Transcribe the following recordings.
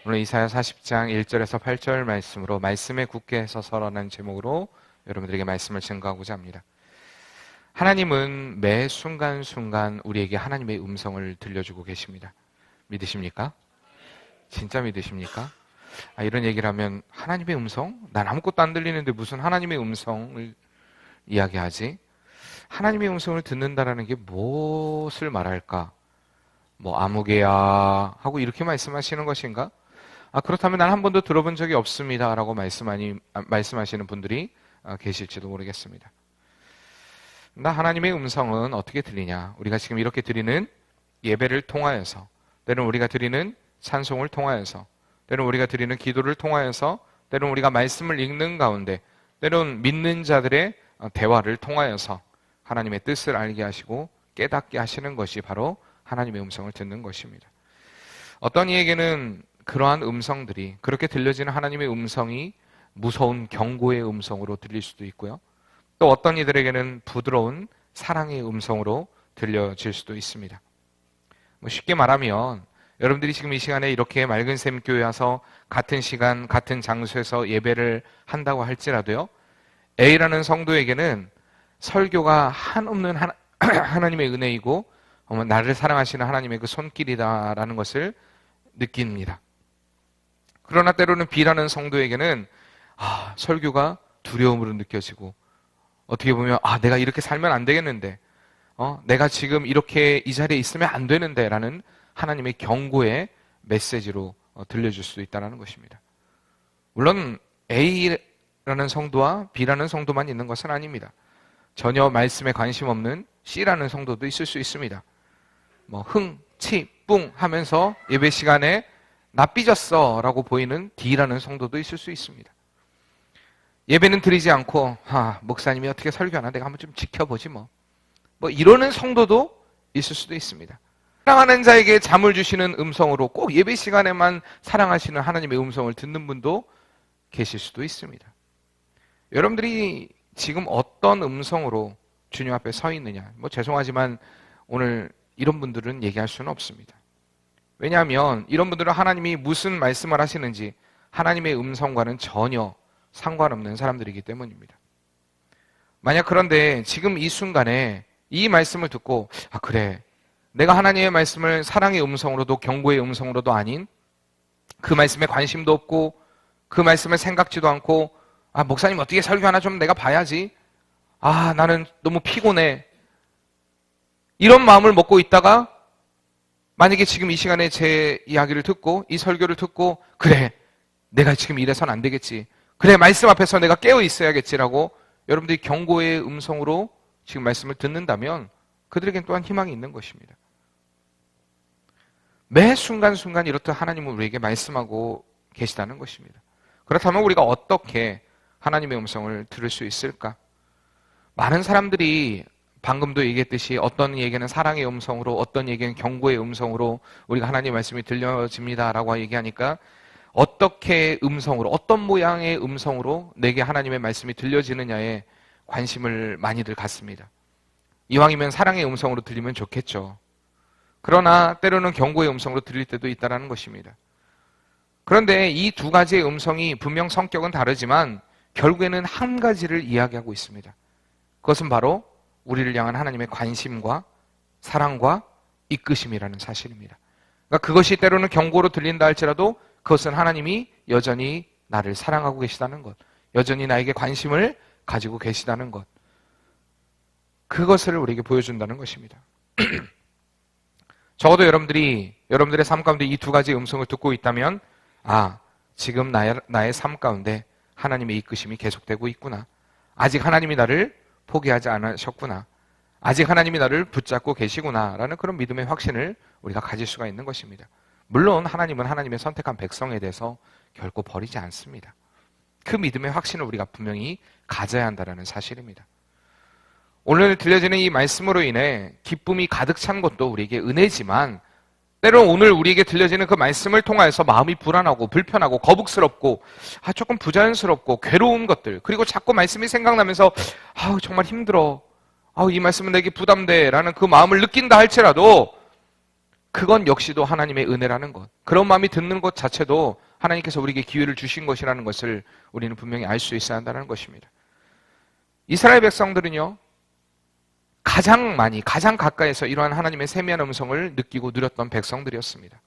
오늘 이사야 40장 1절에서 8절 말씀으로 말씀에 굳게 서서라는 제목으로 여러분들에게 말씀을 증거하고자 합니다. 하나님은 매 순간순간 우리에게 하나님의 음성을 들려주고 계십니다. 믿으십니까? 진짜 믿으십니까? 이런 얘기를 하면 하나님의 음성? 난 아무것도 안 들리는데 무슨 하나님의 음성을 이야기하지? 하나님의 음성을 듣는다라는 게 무엇을 말할까? 아무개야 하고 이렇게 말씀하시는 것인가? 그렇다면 난 한 번도 들어본 적이 없습니다 라고 말씀하시는 분들이 계실지도 모르겠습니다. 나 하나님의 음성은 어떻게 들리냐? 우리가 지금 이렇게 드리는 예배를 통하여서, 때로는 우리가 드리는 찬송을 통하여서, 때로는 우리가 드리는 기도를 통하여서, 때로는 우리가 말씀을 읽는 가운데, 때로는 믿는 자들의 대화를 통하여서 하나님의 뜻을 알게 하시고 깨닫게 하시는 것이 바로 하나님의 음성을 듣는 것입니다. 어떤 이에게는 그러한 음성들이, 그렇게 들려지는 하나님의 음성이 무서운 경고의 음성으로 들릴 수도 있고요. 또 어떤 이들에게는 부드러운 사랑의 음성으로 들려질 수도 있습니다. 쉽게 말하면 여러분들이 지금 이 시간에 이렇게 맑은 샘 교회 와서 같은 시간, 같은 장소에서 예배를 한다고 할지라도요, A라는 성도에게는 설교가 한없는 하나님의 은혜이고 나를 사랑하시는 하나님의 그 손길이다라는 것을 느낍니다. 그러나 때로는 B라는 성도에게는 설교가 두려움으로 느껴지고, 어떻게 보면 내가 이렇게 살면 안 되겠는데, 내가 지금 이렇게 이 자리에 있으면 안 되는데 라는 하나님의 경고의 메시지로 들려줄 수도 있다는 것입니다. 물론 A라는 성도와 B라는 성도만 있는 것은 아닙니다. 전혀 말씀에 관심 없는 C라는 성도도 있을 수 있습니다. 흥, 치, 뿡 하면서 예배 시간에 나 삐졌어 라고 보이는 D라는 성도도 있을 수 있습니다. 예배는 드리지 않고 목사님이 어떻게 설교하나 내가 한번 좀 지켜보지 이러는 성도도 있을 수도 있습니다. 사랑하는 자에게 잠을 주시는 음성으로 꼭 예배 시간에만 사랑하시는 하나님의 음성을 듣는 분도 계실 수도 있습니다. 여러분들이 지금 어떤 음성으로 주님 앞에 서 있느냐, 죄송하지만 오늘 이런 분들은 얘기할 수는 없습니다. 왜냐하면 이런 분들은 하나님이 무슨 말씀을 하시는지 하나님의 음성과는 전혀 상관없는 사람들이기 때문입니다. 만약 그런데 지금 이 순간에 이 말씀을 듣고 그래, 내가 하나님의 말씀을 사랑의 음성으로도 경고의 음성으로도 아닌 그 말씀에 관심도 없고 그 말씀을 생각지도 않고 목사님 어떻게 설교하나 좀 내가 봐야지, 나는 너무 피곤해, 이런 마음을 먹고 있다가 만약에 지금 이 시간에 제 이야기를 듣고 이 설교를 듣고 그래, 내가 지금 이래선 안 되겠지, 그래, 말씀 앞에서 내가 깨어 있어야겠지라고 여러분들이 경고의 음성으로 지금 말씀을 듣는다면 그들에겐 또한 희망이 있는 것입니다. 매 순간순간 이렇듯 하나님은 우리에게 말씀하고 계시다는 것입니다. 그렇다면 우리가 어떻게 하나님의 음성을 들을 수 있을까? 많은 사람들이 방금도 얘기했듯이 어떤 얘기는 사랑의 음성으로, 어떤 얘기는 경고의 음성으로 우리가 하나님의 말씀이 들려집니다라고 얘기하니까 어떻게 음성으로, 어떤 모양의 음성으로 내게 하나님의 말씀이 들려지느냐에 관심을 많이들 갖습니다. 이왕이면 사랑의 음성으로 들리면 좋겠죠. 그러나 때로는 경고의 음성으로 들릴 때도 있다는 것입니다. 그런데 이 두 가지의 음성이 분명 성격은 다르지만 결국에는 한 가지를 이야기하고 있습니다. 그것은 바로 우리를 향한 하나님의 관심과 사랑과 이끄심이라는 사실입니다. 그러니까 그것이 때로는 경고로 들린다 할지라도 그것은 하나님이 여전히 나를 사랑하고 계시다는 것, 여전히 나에게 관심을 가지고 계시다는 것, 그것을 우리에게 보여준다는 것입니다. 적어도 여러분들의 삶 가운데 이 두 가지 음성을 듣고 있다면 지금 나의 삶 가운데 하나님의 이끄심이 계속되고 있구나, 아직 하나님이 나를 포기하지 않으셨구나, 아직 하나님이 나를 붙잡고 계시구나 라는 그런 믿음의 확신을 우리가 가질 수가 있는 것입니다. 물론 하나님은 하나님의 선택한 백성에 대해서 결코 버리지 않습니다. 그 믿음의 확신을 우리가 분명히 가져야 한다는 사실입니다. 오늘 들려지는 이 말씀으로 인해 기쁨이 가득 찬 것도 우리에게 은혜지만, 때로는 오늘 우리에게 들려지는 그 말씀을 통하여서 마음이 불안하고 불편하고 거북스럽고 조금 부자연스럽고 괴로운 것들, 그리고 자꾸 말씀이 생각나면서 정말 힘들어, 이 말씀은 내게 부담돼 라는 그 마음을 느낀다 할지라도 그건 역시도 하나님의 은혜라는 것. 그런 마음이 듣는 것 자체도 하나님께서 우리에게 기회를 주신 것이라는 것을 우리는 분명히 알 수 있어야 한다는 것입니다. 이스라엘 백성들은요, 가장 가까이서 이러한 하나님의 세미한 음성을 느끼고 누렸던 백성들이었습니다.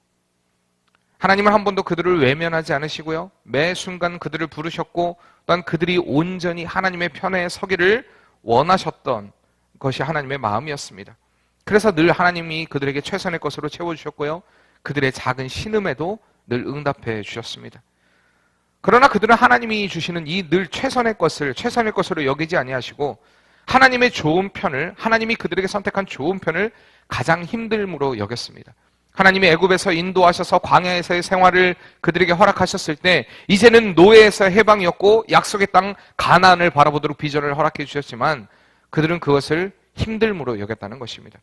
하나님은 한 번도 그들을 외면하지 않으시고요, 매 순간 그들을 부르셨고, 또한 그들이 온전히 하나님의 편에 서기를 원하셨던 것이 하나님의 마음이었습니다. 그래서 늘 하나님이 그들에게 최선의 것으로 채워주셨고요, 그들의 작은 신음에도 늘 응답해 주셨습니다. 그러나 그들은 하나님이 주시는 이 늘 최선의 것으로 여기지 아니하시고, 하나님의 좋은 편을, 하나님이 그들에게 선택한 좋은 편을 가장 힘듦으로 여겼습니다. 하나님이 애굽에서 인도하셔서 광야에서의 생활을 그들에게 허락하셨을 때 이제는 노예에서 해방이었고 약속의 땅 가나안을 바라보도록 비전을 허락해 주셨지만 그들은 그것을 힘듦으로 여겼다는 것입니다.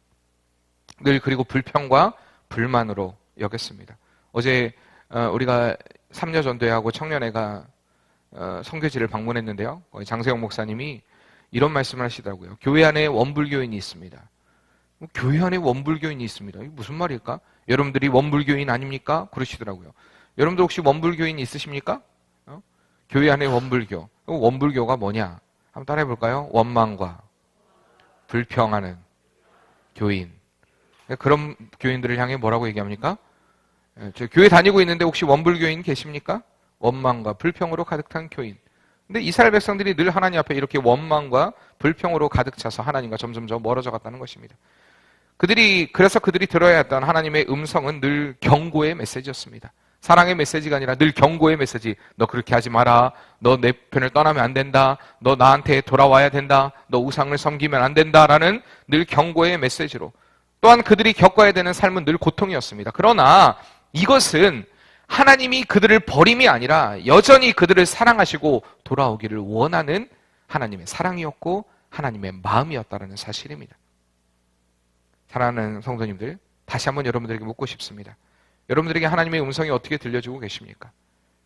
늘 그리고 불평과 불만으로 여겼습니다. 어제 우리가 삼려전도회하고 청년회가 선교지를 방문했는데요, 장세영 목사님이 이런 말씀을 하시더라고요. 교회 안에 원불교인이 있습니다. 교회 안에 원불교인이 있습니다. 이게 무슨 말일까? 여러분들이 원불교인 아닙니까? 그러시더라고요. 여러분들 혹시 원불교인 있으십니까? 교회 안에 원불교. 원불교가 뭐냐? 한번 따라해 볼까요? 원망과 불평하는 교인. 그런 교인들을 향해 뭐라고 얘기합니까? 저 교회 다니고 있는데 혹시 원불교인 계십니까? 원망과 불평으로 가득 찬 교인. 근데 이스라엘 백성들이 늘 하나님 앞에 이렇게 원망과 불평으로 가득 차서 하나님과 점점 멀어져 갔다는 것입니다. 그래서 그들이 들어야 했던 하나님의 음성은 늘 경고의 메시지였습니다. 사랑의 메시지가 아니라 늘 경고의 메시지. 너 그렇게 하지 마라. 너 내 편을 떠나면 안 된다. 너 나한테 돌아와야 된다. 너 우상을 섬기면 안 된다라는 늘 경고의 메시지로. 또한 그들이 겪어야 되는 삶은 늘 고통이었습니다. 그러나 이것은 하나님이 그들을 버림이 아니라 여전히 그들을 사랑하시고 돌아오기를 원하는 하나님의 사랑이었고 하나님의 마음이었다는 사실입니다. 사랑하는 성도님들, 다시 한번 여러분들에게 묻고 싶습니다. 여러분들에게 하나님의 음성이 어떻게 들려주고 계십니까?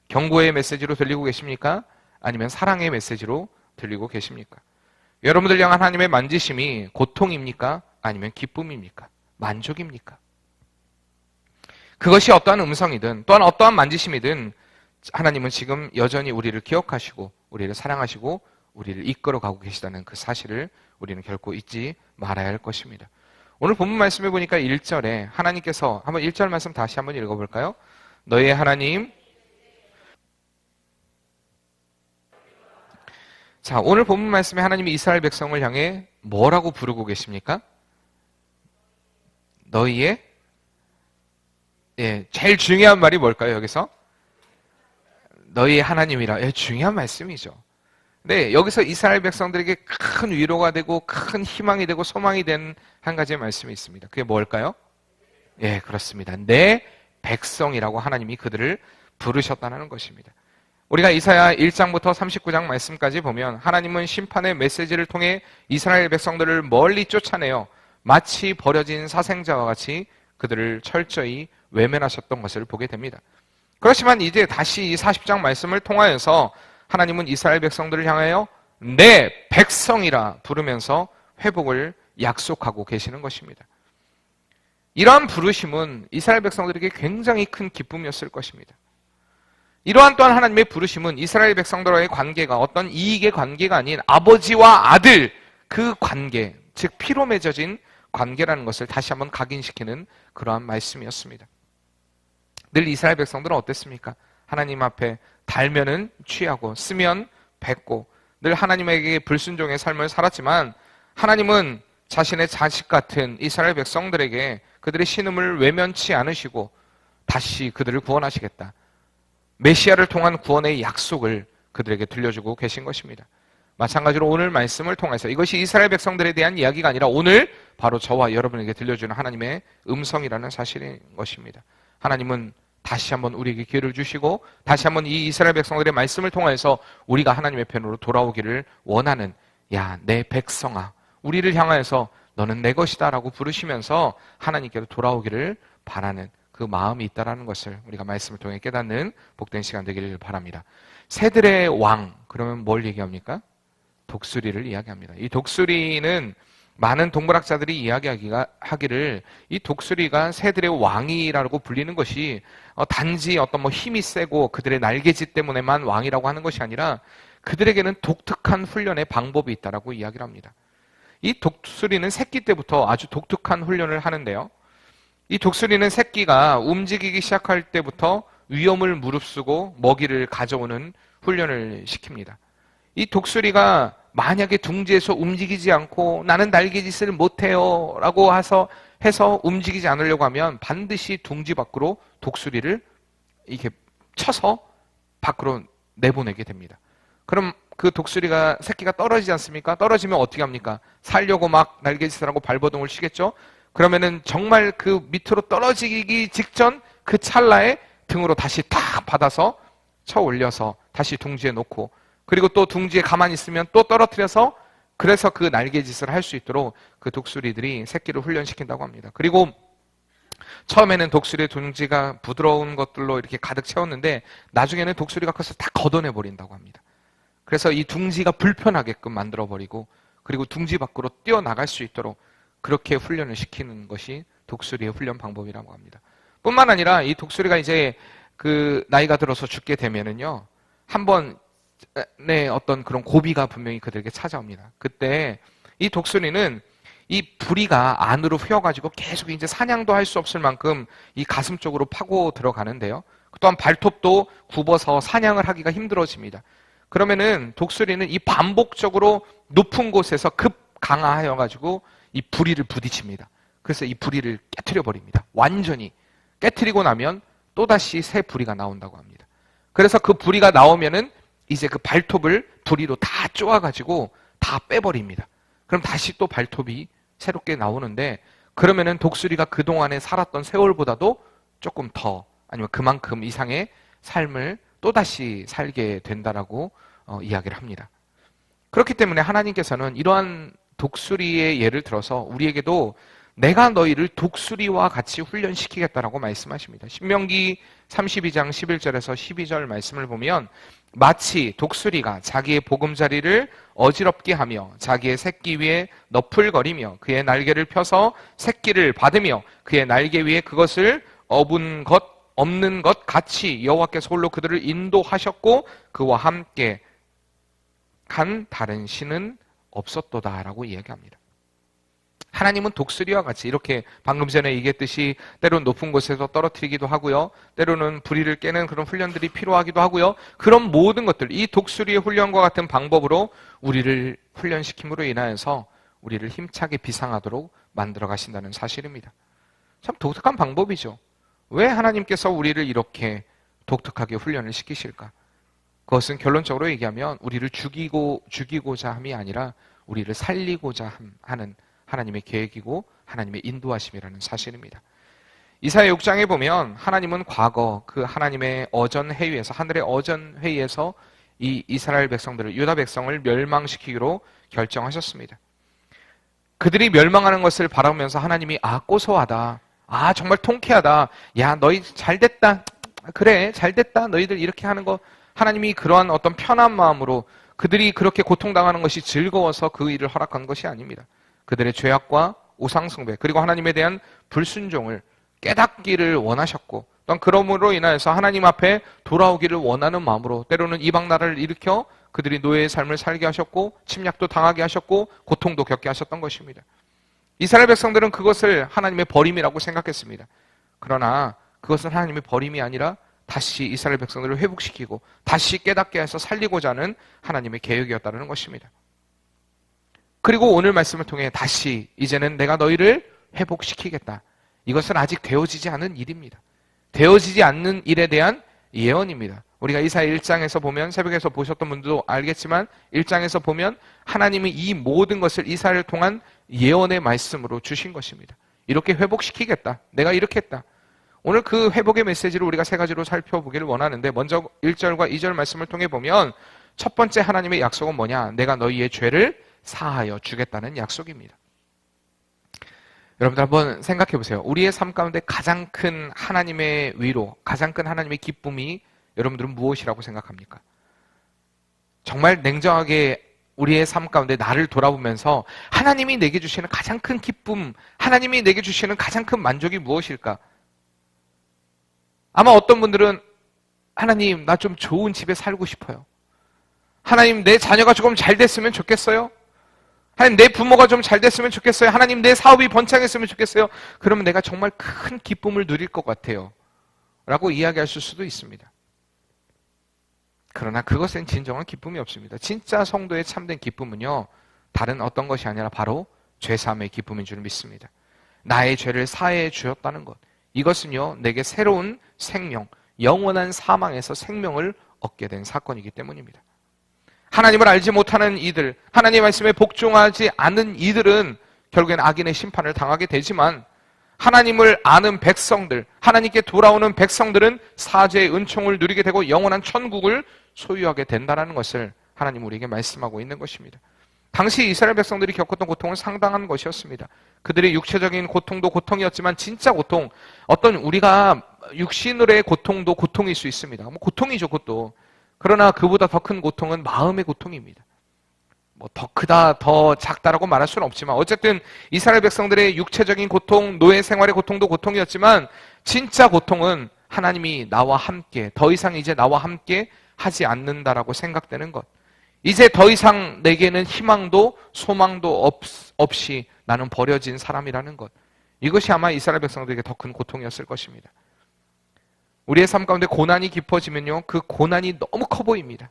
경고의 메시지로 들리고 계십니까? 아니면 사랑의 메시지로 들리고 계십니까? 여러분들 향한 하나님의 만지심이 고통입니까? 아니면 기쁨입니까? 만족입니까? 그것이 어떠한 음성이든 또한 어떠한 만지심이든 하나님은 지금 여전히 우리를 기억하시고 우리를 사랑하시고 우리를 이끌어가고 계시다는 그 사실을 우리는 결코 잊지 말아야 할 것입니다. 오늘 본문 말씀해 보니까 1절에 하나님께서 한번 1절 말씀 다시 한번 읽어볼까요? 너의 하나님. 자, 오늘 본문 말씀에 하나님이 이스라엘 백성을 향해 뭐라고 부르고 계십니까? 너희의 제일 중요한 말이 뭘까요, 여기서? 너희의 하나님이라. 중요한 말씀이죠. 네, 여기서 이스라엘 백성들에게 큰 위로가 되고 큰 희망이 되고 소망이 된 한 가지의 말씀이 있습니다. 그게 뭘까요? 그렇습니다. 내 백성이라고 하나님이 그들을 부르셨다는 것입니다. 우리가 이사야 1장부터 39장 말씀까지 보면 하나님은 심판의 메시지를 통해 이스라엘 백성들을 멀리 쫓아내어 마치 버려진 사생자와 같이 그들을 철저히 외면하셨던 것을 보게 됩니다. 그렇지만 이제 다시 이 40장 말씀을 통하여서 하나님은 이스라엘 백성들을 향하여 내 백성이라 부르면서 회복을 약속하고 계시는 것입니다. 이러한 부르심은 이스라엘 백성들에게 굉장히 큰 기쁨이었을 것입니다. 이러한 또한 하나님의 부르심은 이스라엘 백성들과의 관계가 어떤 이익의 관계가 아닌 아버지와 아들 그 관계, 즉 피로 맺어진 관계라는 것을 다시 한번 각인시키는 그러한 말씀이었습니다. 늘 이스라엘 백성들은 어땠습니까? 하나님 앞에 달면은 취하고 쓰면 뱉고 늘 하나님에게 불순종의 삶을 살았지만 하나님은 자신의 자식 같은 이스라엘 백성들에게 그들의 신음을 외면치 않으시고 다시 그들을 구원하시겠다. 메시아를 통한 구원의 약속을 그들에게 들려주고 계신 것입니다. 마찬가지로 오늘 말씀을 통해서 이것이 이스라엘 백성들에 대한 이야기가 아니라 오늘 바로 저와 여러분에게 들려주는 하나님의 음성이라는 사실인 것입니다. 하나님은 다시 한번 우리에게 기회를 주시고 다시 한번 이 이스라엘 백성들의 말씀을 통해서 우리가 하나님의 편으로 돌아오기를 원하는 내 백성아 우리를 향하여서 너는 내 것이다 라고 부르시면서 하나님께로 돌아오기를 바라는 그 마음이 있다는 것을 우리가 말씀을 통해 깨닫는 복된 시간 되기를 바랍니다. 새들의 왕, 그러면 뭘 얘기합니까? 독수리를 이야기합니다. 이 독수리는 많은 동물학자들이 이야기하기를 이 독수리가 새들의 왕이라고 불리는 것이 단지 어떤 뭐 힘이 세고 그들의 날개짓 때문에만 왕이라고 하는 것이 아니라 그들에게는 독특한 훈련의 방법이 있다라고 이야기를 합니다. 이 독수리는 새끼 때부터 아주 독특한 훈련을 하는데요. 이 독수리는 새끼가 움직이기 시작할 때부터 위험을 무릅쓰고 먹이를 가져오는 훈련을 시킵니다. 이 독수리가 만약에 둥지에서 움직이지 않고 나는 날개짓을 못해요 라고 해서 움직이지 않으려고 하면 반드시 둥지 밖으로 독수리를 이렇게 쳐서 밖으로 내보내게 됩니다. 그럼 그 독수리가 새끼가 떨어지지 않습니까? 떨어지면 어떻게 합니까? 살려고 막 날개짓을 하고 발버둥을 치겠죠? 그러면은 정말 그 밑으로 떨어지기 직전 그 찰나에 등으로 다시 탁 받아서 쳐 올려서 다시 둥지에 놓고 그리고 또 둥지에 가만히 있으면 또 떨어뜨려서 그래서 그 날개짓을 할 수 있도록 그 독수리들이 새끼를 훈련시킨다고 합니다. 그리고 처음에는 독수리의 둥지가 부드러운 것들로 이렇게 가득 채웠는데 나중에는 독수리가 커서 다 걷어내버린다고 합니다. 그래서 이 둥지가 불편하게끔 만들어버리고 그리고 둥지 밖으로 뛰어나갈 수 있도록 그렇게 훈련을 시키는 것이 독수리의 훈련 방법이라고 합니다. 뿐만 아니라 이 독수리가 이제 그 나이가 들어서 죽게 되면은요, 한번 어떤 그런 고비가 분명히 그들에게 찾아옵니다. 그때 이 독수리는 이 부리가 안으로 휘어가지고 계속 이제 사냥도 할 수 없을 만큼 이 가슴 쪽으로 파고 들어가는데요. 또한 발톱도 굽어서 사냥을 하기가 힘들어집니다. 그러면은 독수리는 이 반복적으로 높은 곳에서 급 강화하여가지고 이 부리를 부딪힙니다. 그래서 이 부리를 깨트려 버립니다. 완전히 깨트리고 나면 또다시 새 부리가 나온다고 합니다. 그래서 그 부리가 나오면은 이제 그 발톱을 부리로 다 쪼아가지고 다 빼버립니다. 그럼 다시 또 발톱이 새롭게 나오는데 그러면은 독수리가 그동안에 살았던 세월보다도 조금 더 아니면 그만큼 이상의 삶을 또다시 살게 된다라고 이야기를 합니다. 그렇기 때문에 하나님께서는 이러한 독수리의 예를 들어서 우리에게도 내가 너희를 독수리와 같이 훈련시키겠다라고 말씀하십니다. 신명기 32장 11절에서 12절 말씀을 보면 마치 독수리가 자기의 보금자리를 어지럽게 하며 자기의 새끼 위에 너풀거리며 그의 날개를 펴서 새끼를 받으며 그의 날개 위에 그것을 없는 것 같이 여호와께서 홀로 그들을 인도하셨고 그와 함께 한 다른 신은 없었도다라고 이야기합니다. 하나님은 독수리와 같이 이렇게 방금 전에 얘기했듯이 때로는 높은 곳에서 떨어뜨리기도 하고요. 때로는 부리를 깨는 그런 훈련들이 필요하기도 하고요. 그런 모든 것들, 이 독수리의 훈련과 같은 방법으로 우리를 훈련시킴으로 인하여서 우리를 힘차게 비상하도록 만들어 가신다는 사실입니다. 참 독특한 방법이죠. 왜 하나님께서 우리를 이렇게 독특하게 훈련을 시키실까? 그것은 결론적으로 얘기하면 우리를 죽이고자 함이 아니라 우리를 살리고자 하는 하나님의 계획이고 하나님의 인도하심이라는 사실입니다. 이사야 6장에 보면 하나님은 과거 그 하나님의 어전 회의에서 하늘의 어전 회의에서 이 이스라엘 백성들을 유다 백성을 멸망시키기로 결정하셨습니다. 그들이 멸망하는 것을 바라보면서 하나님이 고소하다. 정말 통쾌하다. 야, 너희 잘됐다. 그래, 잘됐다. 너희들 이렇게 하는 거 하나님이 그러한 어떤 편한 마음으로 그들이 그렇게 고통당하는 것이 즐거워서 그 일을 허락한 것이 아닙니다. 그들의 죄악과 우상숭배 그리고 하나님에 대한 불순종을 깨닫기를 원하셨고 또한 그러므로 인하여서 하나님 앞에 돌아오기를 원하는 마음으로 때로는 이방 나라를 일으켜 그들이 노예의 삶을 살게 하셨고 침략도 당하게 하셨고 고통도 겪게 하셨던 것입니다. 이스라엘 백성들은 그것을 하나님의 버림이라고 생각했습니다. 그러나 그것은 하나님의 버림이 아니라 다시 이스라엘 백성들을 회복시키고 다시 깨닫게 해서 살리고자 하는 하나님의 계획이었다는 것입니다. 그리고 오늘 말씀을 통해 다시 이제는 내가 너희를 회복시키겠다. 이것은 아직 되어지지 않은 일입니다. 되어지지 않는 일에 대한 예언입니다. 우리가 이사야 1장에서 보면 새벽에서 보셨던 분들도 알겠지만 1장에서 보면 하나님이 이 모든 것을 이사야를 통한 예언의 말씀으로 주신 것입니다. 이렇게 회복시키겠다. 내가 이렇게 했다. 오늘 그 회복의 메시지를 우리가 세 가지로 살펴보기를 원하는데 먼저 1절과 2절 말씀을 통해 보면 첫 번째 하나님의 약속은 뭐냐? 내가 너희의 죄를 사하여 주겠다는 약속입니다. 여러분들 한번 생각해 보세요. 우리의 삶 가운데 가장 큰 하나님의 위로, 가장 큰 하나님의 기쁨이 여러분들은 무엇이라고 생각합니까? 정말 냉정하게 우리의 삶 가운데 나를 돌아보면서 하나님이 내게 주시는 가장 큰 기쁨, 하나님이 내게 주시는 가장 큰 만족이 무엇일까? 아마 어떤 분들은 하나님, 나 좀 좋은 집에 살고 싶어요. 하나님, 내 자녀가 조금 잘 됐으면 좋겠어요. 하나님, 내 부모가 좀 잘 됐으면 좋겠어요. 하나님, 내 사업이 번창했으면 좋겠어요. 그러면 내가 정말 큰 기쁨을 누릴 것 같아요. 라고 이야기하실 수도 있습니다. 그러나 그것은 진정한 기쁨이 없습니다. 진짜 성도의 참된 기쁨은요, 다른 어떤 것이 아니라 바로 죄사함의 기쁨인 줄 믿습니다. 나의 죄를 사해해 주었다는 것. 이것은요, 내게 새로운 생명, 영원한 사망에서 생명을 얻게 된 사건이기 때문입니다. 하나님을 알지 못하는 이들, 하나님의 말씀에 복종하지 않은 이들은 결국엔 악인의 심판을 당하게 되지만, 하나님을 아는 백성들, 하나님께 돌아오는 백성들은 사죄의 은총을 누리게 되고 영원한 천국을 소유하게 된다는 것을 하나님 우리에게 말씀하고 있는 것입니다. 당시 이스라엘 백성들이 겪었던 고통은 상당한 것이었습니다. 그들의 육체적인 고통도 고통이었지만 진짜 고통, 어떤 우리가 육신으로의 고통도 고통일 수 있습니다. 뭐 고통이죠, 그것도. 그러나 그보다 더 큰 고통은 마음의 고통입니다. 뭐 더 크다, 더 작다라고 말할 수는 없지만 어쨌든 이스라엘 백성들의 육체적인 고통, 노예 생활의 고통도 고통이었지만 진짜 고통은 하나님이 나와 함께, 더 이상 이제 나와 함께 하지 않는다라고 생각되는 것. 이제 더 이상 내게는 희망도 소망도 없이 나는 버려진 사람이라는 것. 이것이 아마 이스라엘 백성들에게 더 큰 고통이었을 것입니다. 우리의 삶 가운데 고난이 깊어지면요, 그 고난이 너무 커 보입니다.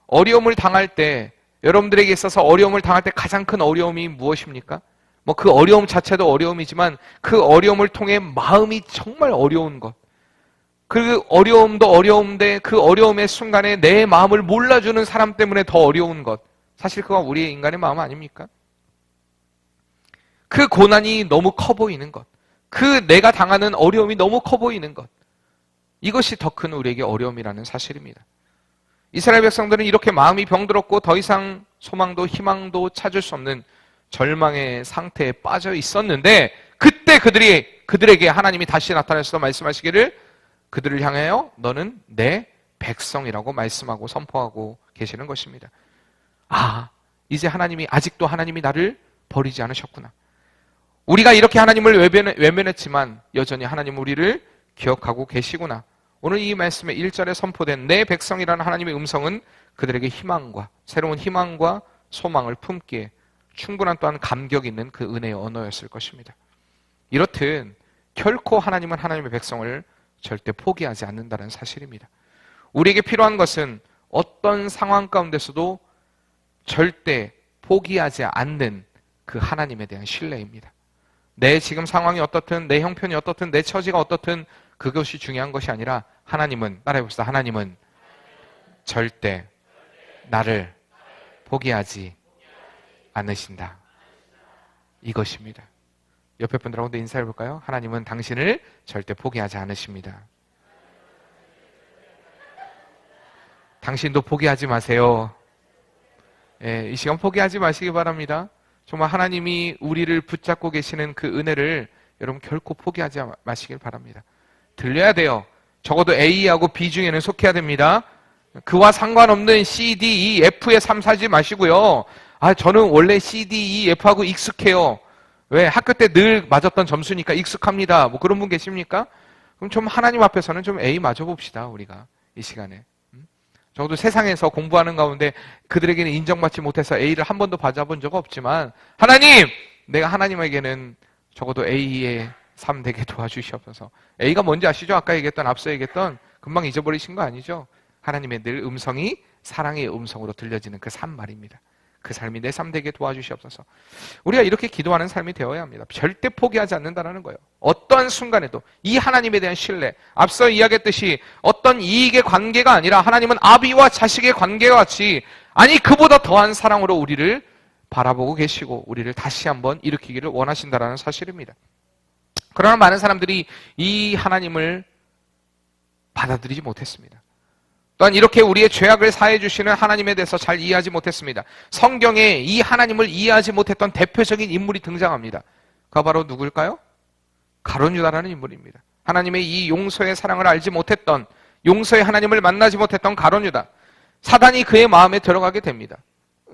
어려움을 당할 때, 여러분들에게 있어서 어려움을 당할 때 가장 큰 어려움이 무엇입니까? 뭐 그 어려움 자체도 어려움이지만 그 어려움을 통해 마음이 정말 어려운 것. 그 어려움도 어려운데 그 어려움의 순간에 내 마음을 몰라주는 사람 때문에 더 어려운 것. 사실 그건 우리의 인간의 마음 아닙니까? 그 고난이 너무 커 보이는 것. 그 내가 당하는 어려움이 너무 커 보이는 것. 이것이 더 큰 우리에게 어려움이라는 사실입니다. 이스라엘 백성들은 이렇게 마음이 병들었고 더 이상 소망도 희망도 찾을 수 없는 절망의 상태에 빠져 있었는데 그때 그들에게 하나님이 다시 나타나셔서 말씀하시기를 그들을 향하여 너는 내 백성이라고 말씀하고 선포하고 계시는 것입니다. 아, 이제 아직도 하나님이 나를 버리지 않으셨구나. 우리가 이렇게 하나님을 외면했지만 여전히 하나님 우리를 기억하고 계시구나. 오늘 이 말씀의 1절에 선포된 내 백성이라는 하나님의 음성은 그들에게 희망과 새로운 희망과 소망을 품기에 충분한 또한 감격 있는 그 은혜의 언어였을 것입니다. 이렇듯 결코 하나님은 하나님의 백성을 절대 포기하지 않는다는 사실입니다. 우리에게 필요한 것은 어떤 상황 가운데서도 절대 포기하지 않는 그 하나님에 대한 신뢰입니다. 내 지금 상황이 어떻든 내 형편이 어떻든 내 처지가 어떻든 그것이 중요한 것이 아니라 하나님은, 따라해봅시다. 하나님은 절대 나를 포기하지 않으신다. 이것입니다. 옆에 분들하고도 인사해볼까요? 하나님은 당신을 절대 포기하지 않으십니다. 당신도 포기하지 마세요. 이 시간 포기하지 마시기 바랍니다. 정말 하나님이 우리를 붙잡고 계시는 그 은혜를 여러분 결코 포기하지 마시길 바랍니다. 들려야 돼요. 적어도 A하고 B 중에는 속해야 됩니다. 그와 상관없는 C, D, E, F에 삼사지 마시고요. 저는 원래 C, D, E, F하고 익숙해요. 왜? 학교 때 늘 맞았던 점수니까 익숙합니다. 뭐 그런 분 계십니까? 그럼 좀 하나님 앞에서는 좀 A 맞아봅시다, 우리가. 이 시간에. 적어도 세상에서 공부하는 가운데 그들에게는 인정받지 못해서 A를 한 번도 받아본 적 없지만 하나님! 내가 하나님에게는 적어도 A의 삶 되게 도와주시옵소서. A가 뭔지 아시죠? 아까 앞서 얘기했던 금방 잊어버리신 거 아니죠? 하나님의 늘 음성이 사랑의 음성으로 들려지는 그 삶 말입니다. 그 삶이 내 삶 되게 도와주시옵소서. 우리가 이렇게 기도하는 삶이 되어야 합니다. 절대 포기하지 않는다는 거예요. 어떤 순간에도 이 하나님에 대한 신뢰, 앞서 이야기했듯이 어떤 이익의 관계가 아니라 하나님은 아비와 자식의 관계와 같이 그보다 더한 사랑으로 우리를 바라보고 계시고 우리를 다시 한번 일으키기를 원하신다는 사실입니다. 그러나 많은 사람들이 이 하나님을 받아들이지 못했습니다. 또한 이렇게 우리의 죄악을 사해 주시는 하나님에 대해서 잘 이해하지 못했습니다. 성경에 이 하나님을 이해하지 못했던 대표적인 인물이 등장합니다. 그가 바로 누굴까요? 가룟 유다라는 인물입니다. 하나님의 이 용서의 사랑을 알지 못했던, 용서의 하나님을 만나지 못했던 가룟 유다. 사단이 그의 마음에 들어가게 됩니다.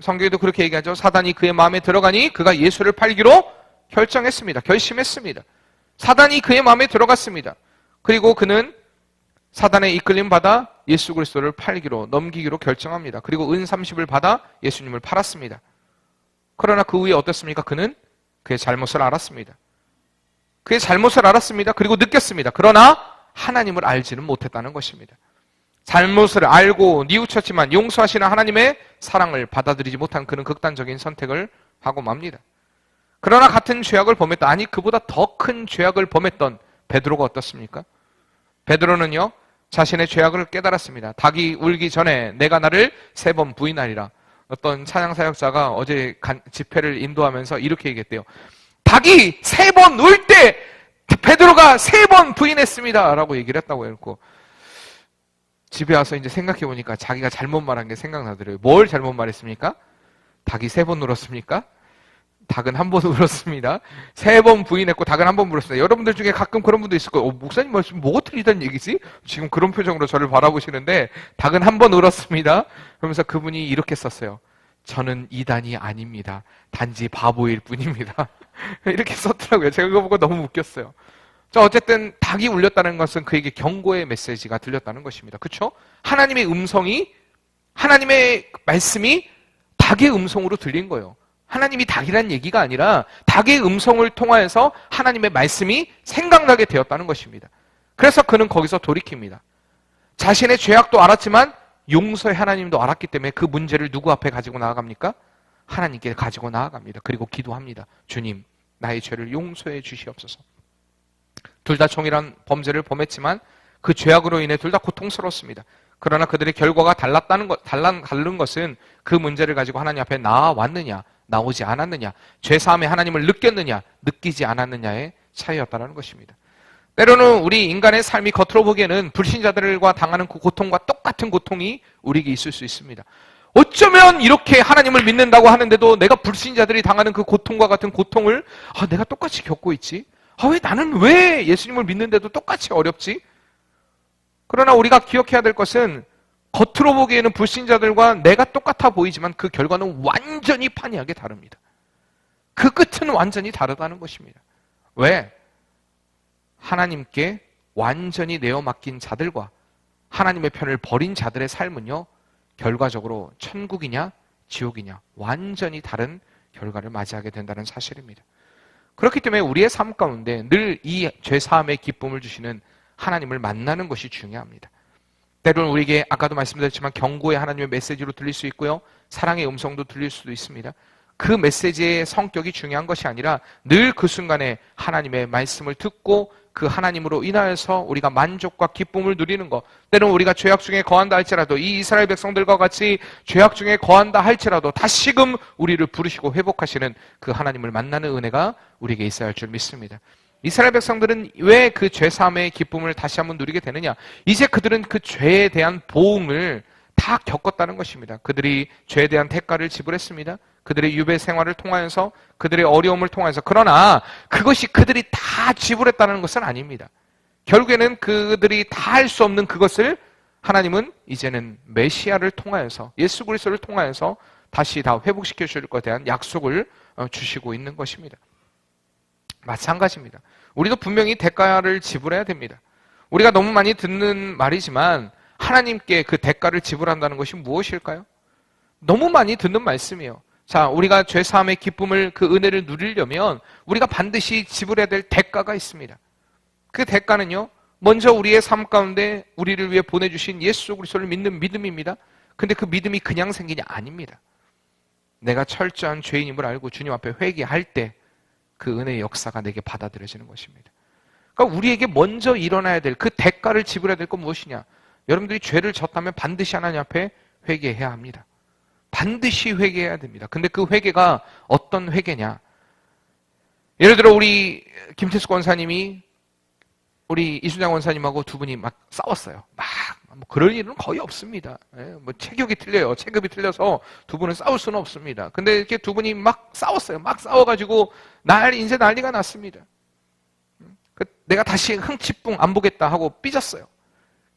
성경에도 그렇게 얘기하죠. 사단이 그의 마음에 들어가니 그가 예수를 팔기로 결정했습니다. 결심했습니다. 사단이 그의 마음에 들어갔습니다. 그리고 그는 사단의 이끌림 받아 예수 그리스도를 팔기로, 넘기기로 결정합니다. 그리고 은 30을 받아 예수님을 팔았습니다. 그러나 그 후에 어떻습니까? 그는 그의 잘못을 알았습니다. 그의 잘못을 알았습니다. 그리고 느꼈습니다. 그러나 하나님을 알지는 못했다는 것입니다. 잘못을 알고 뉘우쳤지만 용서하시는 하나님의 사랑을 받아들이지 못한 그는 극단적인 선택을 하고 맙니다. 그러나 같은 죄악을 범했던, 아니 그보다 더 큰 죄악을 범했던 베드로가 어떻습니까? 베드로는요, 자신의 죄악을 깨달았습니다. 닭이 울기 전에 내가 나를 3번 부인하리라. 어떤 찬양사역자가 어제 집회를 인도하면서 이렇게 얘기했대요. 닭이 3번 울 때 베드로가 3번 부인했습니다 라고 얘기를 했다고 했고, 집에 와서 이제 생각해 보니까 자기가 잘못 말한 게 생각나더래요. 뭘 잘못 말했습니까? 닭이 3번 울었습니까? 닭은 1번 울었습니다. 3번 부인했고 닭은 1번 물었습니다. 여러분들 중에 가끔 그런 분도 있을 거예요. 목사님 말씀 뭐가 틀리다는 얘기지? 지금 그런 표정으로 저를 바라보시는데 닭은 1번 울었습니다. 그러면서 그분이 이렇게 썼어요. 저는 이단이 아닙니다. 단지 바보일 뿐입니다. 이렇게 썼더라고요. 제가 그거 보고 너무 웃겼어요. 자, 어쨌든 닭이 울렸다는 것은 그에게 경고의 메시지가 들렸다는 것입니다. 그렇죠? 하나님의 음성이, 하나님의 말씀이 닭의 음성으로 들린 거예요. 하나님이 닭이라는 얘기가 아니라 닭의 음성을 통하여서 하나님의 말씀이 생각나게 되었다는 것입니다. 그래서 그는 거기서 돌이킵니다. 자신의 죄악도 알았지만 용서의 하나님도 알았기 때문에 그 문제를 누구 앞에 가지고 나아갑니까? 하나님께 가지고 나아갑니다. 그리고 기도합니다. 주님, 나의 죄를 용서해 주시옵소서. 둘 다 동일한 범죄를 범했지만 그 죄악으로 인해 둘 다 고통스러웠습니다. 그러나 그들의 결과가 다른 것은 그 문제를 가지고 하나님 앞에 나아왔느냐, 나오지 않았느냐, 죄사함의 하나님을 느꼈느냐, 느끼지 않았느냐의 차이였다는 것입니다. 때로는 우리 인간의 삶이 겉으로 보기에는 불신자들과 당하는 그 고통과 똑같은 고통이 우리에게 있을 수 있습니다. 어쩌면 이렇게 하나님을 믿는다고 하는데도 내가 불신자들이 당하는 그 고통과 같은 고통을 내가 똑같이 겪고 있지? 나는 왜 예수님을 믿는데도 똑같이 어렵지? 그러나 우리가 기억해야 될 것은 겉으로 보기에는 불신자들과 내가 똑같아 보이지만 그 결과는 완전히 판이하게 다릅니다. 그 끝은 완전히 다르다는 것입니다. 왜? 하나님께 완전히 내어 맡긴 자들과 하나님의 편을 버린 자들의 삶은요, 결과적으로 천국이냐 지옥이냐 완전히 다른 결과를 맞이하게 된다는 사실입니다. 그렇기 때문에 우리의 삶 가운데 늘 이 죄사함의 기쁨을 주시는 하나님을 만나는 것이 중요합니다. 때로는 우리에게 아까도 말씀드렸지만 경고의 하나님의 메시지로 들릴 수 있고요, 사랑의 음성도 들릴 수도 있습니다. 그 메시지의 성격이 중요한 것이 아니라 늘 그 순간에 하나님의 말씀을 듣고 그 하나님으로 인하여서 우리가 만족과 기쁨을 누리는 것, 때로는 우리가 죄악 중에 거한다 할지라도 이 이스라엘 백성들과 같이 죄악 중에 거한다 할지라도 다시금 우리를 부르시고 회복하시는 그 하나님을 만나는 은혜가 우리에게 있어야 할 줄 믿습니다. 이스라엘 백성들은 왜 그 죄사함의 기쁨을 다시 한번 누리게 되느냐? 이제 그들은 그 죄에 대한 보응을 다 겪었다는 것입니다. 그들이 죄에 대한 대가를 지불했습니다. 그들의 유배 생활을 통하여서, 그들의 어려움을 통하여서. 그러나 그것이 그들이 다 지불했다는 것은 아닙니다. 결국에는 그들이 다 할 수 없는 그것을 하나님은 이제는 메시아를 통하여서, 예수 그리스도를 통하여서 다시 다 회복시켜 줄 것에 대한 약속을 주시고 있는 것입니다. 마찬가지입니다. 우리도 분명히 대가를 지불해야 됩니다. 우리가 너무 많이 듣는 말이지만 하나님께 그 대가를 지불한다는 것이 무엇일까요? 너무 많이 듣는 말씀이에요. 자, 우리가 죄사함의 기쁨을, 그 은혜를 누리려면 우리가 반드시 지불해야 될 대가가 있습니다. 그 대가는요, 먼저 우리의 삶 가운데 우리를 위해 보내주신 예수 그리스도를 믿는 믿음입니다. 근데 그 믿음이 그냥 생기냐? 아닙니다. 내가 철저한 죄인임을 알고 주님 앞에 회개할 때 그 은혜의 역사가 내게 받아들여지는 것입니다. 그러니까 우리에게 먼저 일어나야 될 그 대가를 지불해야 될 건 무엇이냐? 여러분들이 죄를 졌다면 반드시 하나님 앞에 회개해야 합니다. 반드시 회개해야 됩니다. 근데 그 회개가 어떤 회개냐? 예를 들어 우리 김태수 권사님이 우리 이순장 권사님하고 두 분이 막 싸웠어요. 뭐 그럴 일은 거의 없습니다. 뭐 체격이 틀려요. 체급이 틀려서 두 분은 싸울 수는 없습니다. 근데 이렇게 두 분이 막 싸웠어요. 막 싸워가지고 이제 난리가 났습니다. 내가 다시 흥칫뿡 안 보겠다 하고 삐졌어요.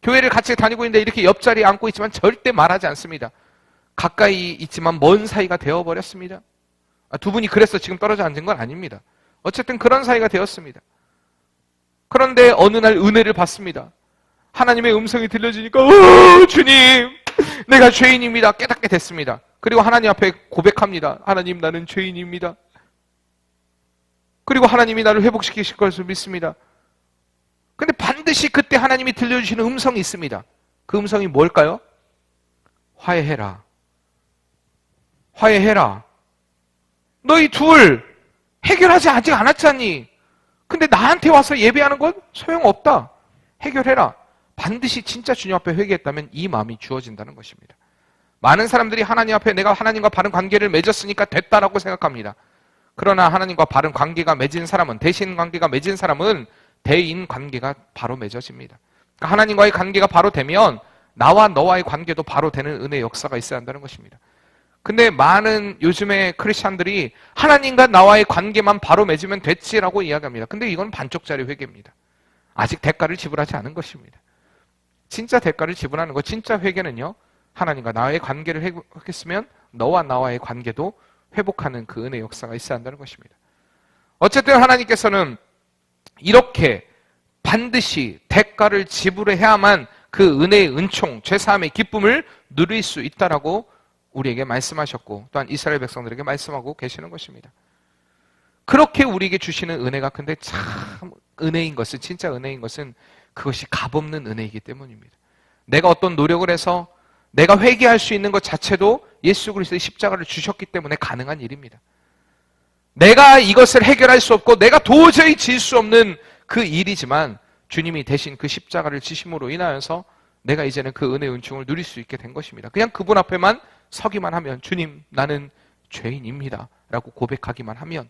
교회를 같이 다니고 있는데 이렇게 옆자리에 앉고 있지만 절대 말하지 않습니다. 가까이 있지만 먼 사이가 되어버렸습니다. 두 분이 그래서 지금 떨어져 앉은 건 아닙니다. 어쨌든 그런 사이가 되었습니다. 그런데 어느 날 은혜를 받습니다. 하나님의 음성이 들려지니까 주님, 내가 죄인입니다 깨닫게 됐습니다. 그리고 하나님 앞에 고백합니다. 하나님, 나는 죄인입니다. 그리고 하나님이 나를 회복시키실 것을 믿습니다. 근데 반드시 그때 하나님이 들려주시는 음성이 있습니다. 그 음성이 뭘까요? 화해해라. 화해해라. 너희 둘 해결하지 아직 않았잖니. 근데 나한테 와서 예배하는 건 소용없다. 해결해라. 반드시 진짜 주님 앞에 회개했다면 이 마음이 주어진다는 것입니다. 많은 사람들이 하나님 앞에 내가 하나님과 바른 관계를 맺었으니까 됐다라고 생각합니다. 그러나 하나님과 바른 관계가 맺은 사람은, 대신 관계가 맺은 사람은 대인 관계가 바로 맺어집니다. 그러니까 하나님과의 관계가 바로 되면 나와 너와의 관계도 바로 되는 은혜의 역사가 있어야 한다는 것입니다. 근데 많은 요즘의 크리스찬들이 하나님과 나와의 관계만 바로 맺으면 됐지라고 이야기합니다. 근데 이건 반쪽짜리 회개입니다. 아직 대가를 지불하지 않은 것입니다. 진짜 대가를 지불하는 것, 진짜 회개는요, 하나님과 나와의 관계를 회복했으면 너와 나와의 관계도 회복하는 그 은혜의 역사가 있어야 한다는 것입니다. 어쨌든 하나님께서는 이렇게 반드시 대가를 지불해야만 그 은혜의 은총, 죄사함의 기쁨을 누릴 수 있다라고 우리에게 말씀하셨고 또한 이스라엘 백성들에게 말씀하고 계시는 것입니다. 그렇게 우리에게 주시는 은혜가 근데 참 은혜인 것은, 진짜 은혜인 것은 그것이 값없는 은혜이기 때문입니다. 내가 어떤 노력을 해서 내가 회개할 수 있는 것 자체도 예수 그리스도의 십자가를 주셨기 때문에 가능한 일입니다. 내가 이것을 해결할 수 없고 내가 도저히 질 수 없는 그 일이지만 주님이 대신 그 십자가를 지심으로 인하여서 내가 이제는 그 은혜의 은총을 누릴 수 있게 된 것입니다. 그냥 그분 앞에만 서기만 하면, 주님, 나는 죄인입니다 라고 고백하기만 하면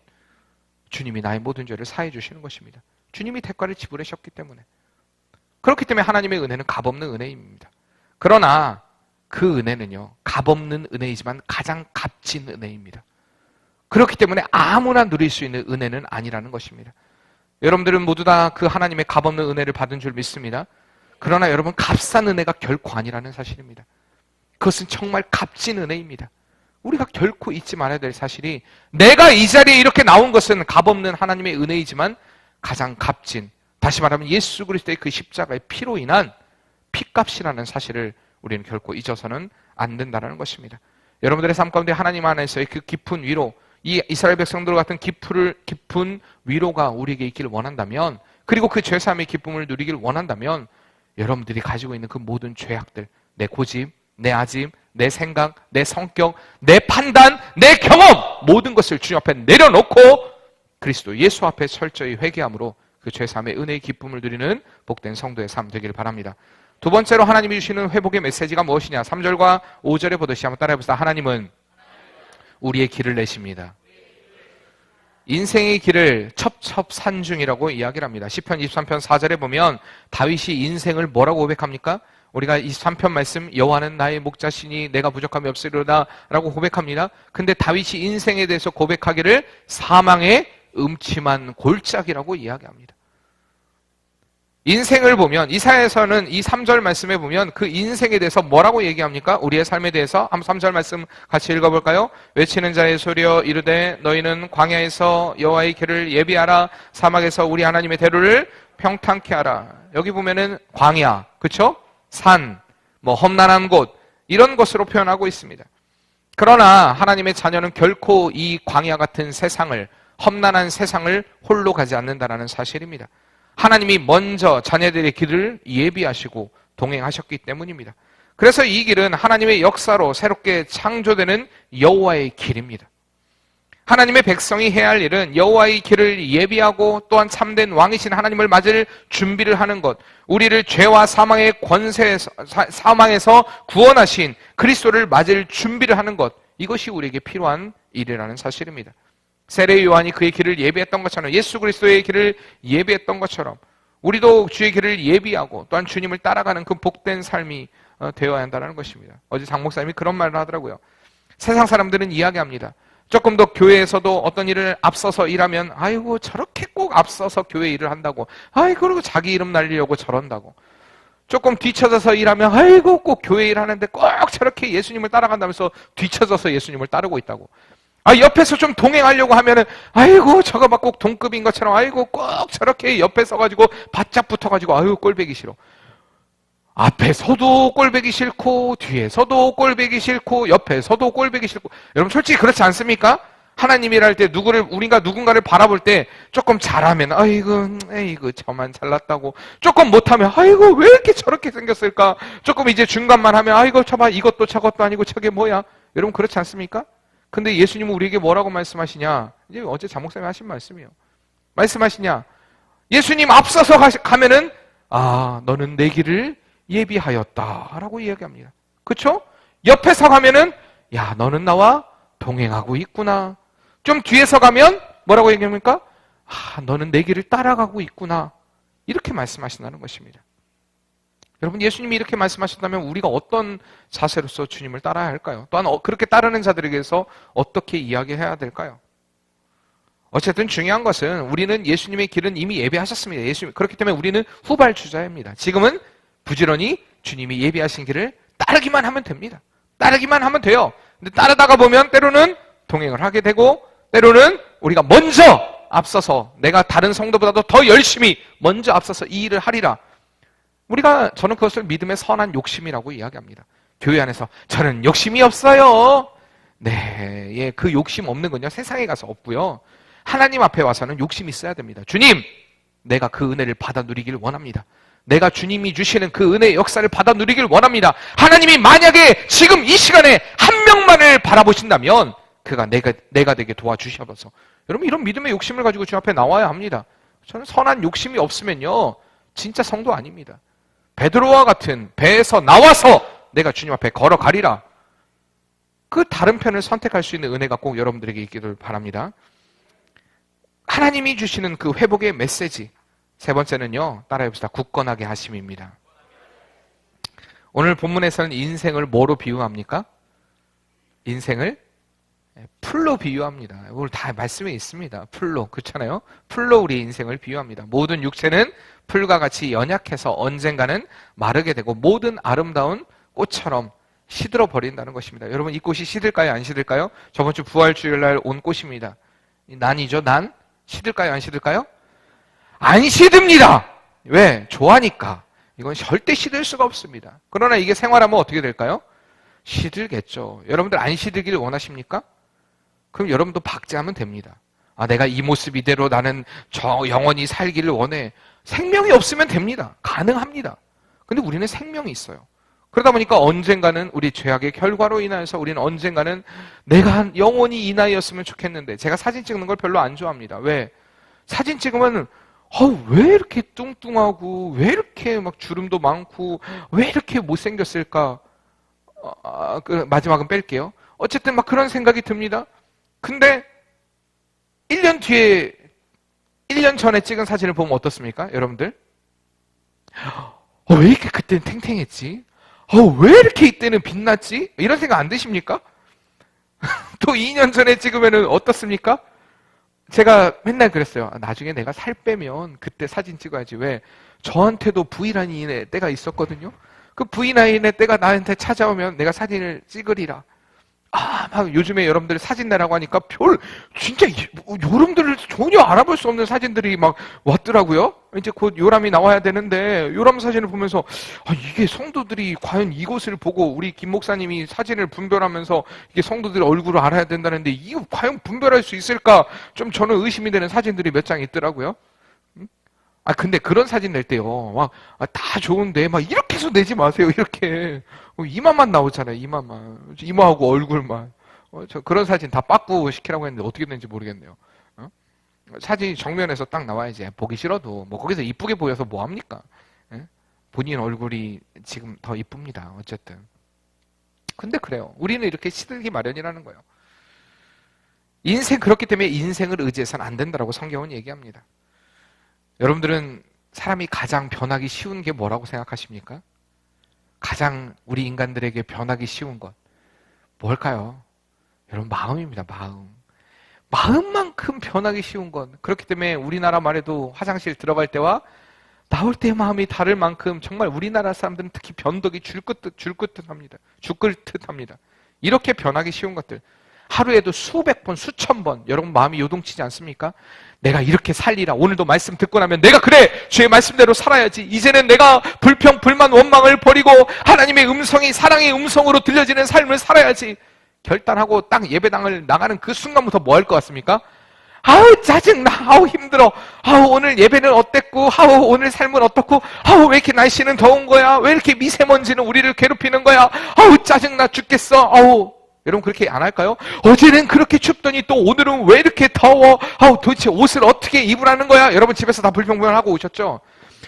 주님이 나의 모든 죄를 사해 주시는 것입니다. 주님이 대가를 지불하셨기 때문에. 그렇기 때문에 하나님의 은혜는 값없는 은혜입니다. 그러나 그 은혜는요, 값없는 은혜이지만 가장 값진 은혜입니다. 그렇기 때문에 아무나 누릴 수 있는 은혜는 아니라는 것입니다. 여러분들은 모두 다 그 하나님의 값없는 은혜를 받은 줄 믿습니다. 그러나 여러분, 값싼 은혜가 결코 아니라는 사실입니다. 그것은 정말 값진 은혜입니다. 우리가 결코 잊지 말아야 될 사실이, 내가 이 자리에 이렇게 나온 것은 값없는 하나님의 은혜이지만 가장 값진, 다시 말하면 예수 그리스도의 그 십자가의 피로 인한 피값이라는 사실을 우리는 결코 잊어서는 안 된다는 것입니다. 여러분들의 삶 가운데 하나님 안에서의 그 깊은 위로, 이 이스라엘 백성들 같은 깊은 위로가 우리에게 있기를 원한다면, 그리고 그 죄사함의 기쁨을 누리기를 원한다면, 여러분들이 가지고 있는 그 모든 죄악들, 내 고집, 내 아집, 내 생각, 내 성격, 내 판단, 내 경험, 모든 것을 주님 앞에 내려놓고 그리스도 예수 앞에 철저히 회개함으로 그 죄사함의 은혜의 기쁨을 누리는 복된 성도의 삶 되기를 바랍니다. 두 번째로 하나님이 주시는 회복의 메시지가 무엇이냐? 3절과 5절에 보듯이 한번 따라해 봅시다. 하나님은 우리의 길을 내십니다. 인생의 길을 첩첩산중이라고 이야기를 합니다. 시편 23편 4절에 보면 다윗이 인생을 뭐라고 고백합니까? 우리가 23편 말씀, 여호와는 나의 목자시니 내가 부족함이 없으리로다 라고 고백합니다. 근데 다윗이 인생에 대해서 고백하기를 사망의 음침한 골짜기라고 이야기합니다. 인생을 보면, 이사야에서는 이 3절 말씀에 보면 그 인생에 대해서 뭐라고 얘기합니까? 우리의 삶에 대해서 한번 3절 말씀 같이 읽어볼까요? 외치는 자의 소리여 이르되 너희는 광야에서 여호와의 길을 예비하라, 사막에서 우리 하나님의 대로를 평탄케 하라. 여기 보면은 광야, 그렇죠? 산, 험난한 곳, 이런 것으로 표현하고 있습니다. 그러나 하나님의 자녀는 결코 이 광야 같은 세상을, 험난한 세상을 홀로 가지 않는다는 사실입니다. 하나님이 먼저 자녀들의 길을 예비하시고 동행하셨기 때문입니다. 그래서 이 길은 하나님의 역사로 새롭게 창조되는 여호와의 길입니다. 하나님의 백성이 해야 할 일은 여호와의 길을 예비하고 또한 참된 왕이신 하나님을 맞을 준비를 하는 것, 우리를 죄와 사망의 권세에서, 사망에서 구원하신 그리스도를 맞을 준비를 하는 것, 이것이 우리에게 필요한 일이라는 사실입니다. 세례 요한이 그의 길을 예비했던 것처럼, 예수 그리스도의 길을 예비했던 것처럼 우리도 주의 길을 예비하고 또한 주님을 따라가는 그 복된 삶이 되어야 한다는 것입니다. 어제 장 목사님이 그런 말을 하더라고요. 세상 사람들은 이야기합니다. 조금 더 교회에서도 어떤 일을 앞서서 일하면 아이고 저렇게 꼭 앞서서 교회 일을 한다고, 아이고 그리고 자기 이름 날리려고 저런다고. 조금 뒤쳐져서 일하면 아이고 꼭 교회 일하는데 꼭 저렇게 예수님을 따라간다면서 뒤쳐져서 예수님을 따르고 있다고. 아, 옆에서 좀 동행하려고 하면은 아이고 저거 막 꼭 동급인 것처럼 아이고 꼭 저렇게 옆에 서가지고 바짝 붙어가지고 아이고 꼴배기 싫어. 앞에서도 꼴배기 싫고 뒤에서도 꼴배기 싫고 옆에서도 꼴배기 싫고. 여러분 솔직히 그렇지 않습니까? 하나님이라 할 때 우리가 누군가를 바라볼 때 조금 잘하면 아이고 저만 잘났다고, 조금 못하면 아이고 왜 이렇게 저렇게 생겼을까, 조금 이제 중간만 하면 아이고 저봐 이것도 저것도 아니고 저게 뭐야. 여러분 그렇지 않습니까? 근데 예수님은 우리에게 뭐라고 말씀하시냐? 이제 어제 장목사님이 하신 말씀이에요. 말씀하시냐? 예수님 앞서서 가면은 너는 내 길을 예비하였다라고 이야기합니다. 그렇죠? 옆에서 가면은 야 너는 나와 동행하고 있구나. 좀 뒤에서 가면 뭐라고 얘기합니까? 너는 내 길을 따라가고 있구나. 이렇게 말씀하신다는 것입니다. 여러분 예수님이 이렇게 말씀하셨다면 우리가 어떤 자세로서 주님을 따라야 할까요? 또한 그렇게 따르는 자들에게서 어떻게 이야기해야 될까요? 어쨌든 중요한 것은 우리는 예수님의 길은 이미 예비하셨습니다. 예수님, 그렇기 때문에 우리는 후발주자입니다. 지금은 부지런히 주님이 예비하신 길을 따르기만 하면 됩니다. 따르기만 하면 돼요. 근데 따르다가 보면 때로는 동행을 하게 되고 때로는 우리가 먼저 앞서서 내가 다른 성도보다도 더 열심히 먼저 앞서서 이 일을 하리라. 저는 그것을 믿음의 선한 욕심이라고 이야기합니다. 교회 안에서 저는 욕심이 없어요. 네, 예, 그 욕심 없는 건요 세상에 가서 없고요. 하나님 앞에 와서는 욕심이 있어야 됩니다. 주님, 내가 그 은혜를 받아 누리기를 원합니다. 내가 주님이 주시는 그 은혜의 역사를 받아 누리기를 원합니다. 하나님이 만약에 지금 이 시간에 한 명만을 바라보신다면 그가 내가 되게 도와주셔서. 여러분 이런 믿음의 욕심을 가지고 주님 앞에 나와야 합니다. 저는 선한 욕심이 없으면요 진짜 성도 아닙니다. 베드로와 같은 배에서 나와서 내가 주님 앞에 걸어가리라. 그 다른 편을 선택할 수 있는 은혜가 꼭 여러분들에게 있기를 바랍니다. 하나님이 주시는 그 회복의 메시지. 세 번째는요, 따라해봅시다. 굳건하게 하심입니다. 오늘 본문에서는 인생을 뭐로 비유합니까? 인생을 풀로 비유합니다. 오늘 다 말씀에 있습니다. 풀로, 그렇잖아요? 풀로 우리 인생을 비유합니다. 모든 육체는 풀과 같이 연약해서 언젠가는 마르게 되고 모든 아름다운 꽃처럼 시들어 버린다는 것입니다. 여러분 이 꽃이 시들까요? 안 시들까요? 저번 주 부활주일날 온 꽃입니다. 난이죠, 난. 시들까요? 안 시들까요? 안 시듭니다. 왜? 좋아하니까. 이건 절대 시들 수가 없습니다. 그러나 이게 생활하면 어떻게 될까요? 시들겠죠. 여러분들 안 시들기를 원하십니까? 그럼 여러분도 박제하면 됩니다. 내가 이 모습 이대로 나는 영원히 살기를 원해. 생명이 없으면 됩니다. 가능합니다. 근데 우리는 생명이 있어요. 그러다 보니까 언젠가는 우리 죄악의 결과로 인하여서 우리는 언젠가는 내가 영원히 이 나이였으면 좋겠는데, 제가 사진 찍는 걸 별로 안 좋아합니다. 왜? 사진 찍으면 왜 이렇게 뚱뚱하고 왜 이렇게 막 주름도 많고 왜 이렇게 못생겼을까? 그 마지막은 뺄게요. 어쨌든 막 그런 생각이 듭니다. 근데 1년 뒤에 1년 전에 찍은 사진을 보면 어떻습니까? 여러분들? 왜 이렇게 그때는 탱탱했지? 왜 이렇게 이때는 빛났지? 이런 생각 안 드십니까? 또 2년 전에 찍으면 어떻습니까? 제가 맨날 그랬어요. 나중에 내가 살 빼면 그때 사진 찍어야지. 왜? 저한테도 V라인의 때가 있었거든요. 그 V라인의 때가 나한테 찾아오면 내가 사진을 찍으리라. 막 요즘에 여러분들 사진 내라고 하니까 진짜 여러분들을 전혀 알아볼 수 없는 사진들이 막 왔더라고요. 이제 곧 요람이 나와야 되는데 요람 사진을 보면서 이게 성도들이 과연 이것을 보고 우리 김 목사님이 사진을 분별하면서 이게 성도들의 얼굴을 알아야 된다는데 이거 과연 분별할 수 있을까? 좀 저는 의심이 되는 사진들이 몇 장 있더라고요. 근데 그런 사진 낼 때요, 다 좋은데, 이렇게 해서 내지 마세요, 이렇게. 이마만 나오잖아요, 이마만. 이마하고 얼굴만. 저 그런 사진 다 빠꾸 시키라고 했는데 어떻게 됐는지 모르겠네요. 사진이 정면에서 딱 나와야지. 보기 싫어도. 거기서 이쁘게 보여서 뭐합니까? 본인 얼굴이 지금 더 이쁩니다, 어쨌든. 근데 그래요. 우리는 이렇게 시들기 마련이라는 거예요. 그렇기 때문에 인생을 의지해서는 안 된다고 성경은 얘기합니다. 여러분들은 사람이 가장 변하기 쉬운 게 뭐라고 생각하십니까? 가장 우리 인간들에게 변하기 쉬운 것 뭘까요? 여러분 마음입니다. 마음만큼 변하기 쉬운 것. 그렇기 때문에 우리나라 말에도 화장실 들어갈 때와 나올 때의 마음이 다를 만큼 정말 우리나라 사람들은 특히 변덕이 줄긋듯합니다. 죽글듯합니다. 이렇게 변하기 쉬운 것들. 하루에도 수백 번, 수천 번 여러분 마음이 요동치지 않습니까? 내가 이렇게 살리라. 오늘도 말씀 듣고 나면 내가 그래! 주의 말씀대로 살아야지. 이제는 내가 불평, 불만, 원망을 버리고 하나님의 음성이 사랑의 음성으로 들려지는 삶을 살아야지. 결단하고 딱 예배당을 나가는 그 순간부터 뭐 할 것 같습니까? 아우 짜증나, 아우 힘들어, 아우 오늘 예배는 어땠고, 아우 오늘 삶은 어떻고, 아우 왜 이렇게 날씨는 더운 거야, 왜 이렇게 미세먼지는 우리를 괴롭히는 거야, 아우 짜증나 죽겠어. 아우 여러분 그렇게 안 할까요? 어제는 그렇게 춥더니 또 오늘은 왜 이렇게 더워, 아우 도대체 옷을 어떻게 입으라는 거야. 여러분 집에서 다 불평불만하고 오셨죠?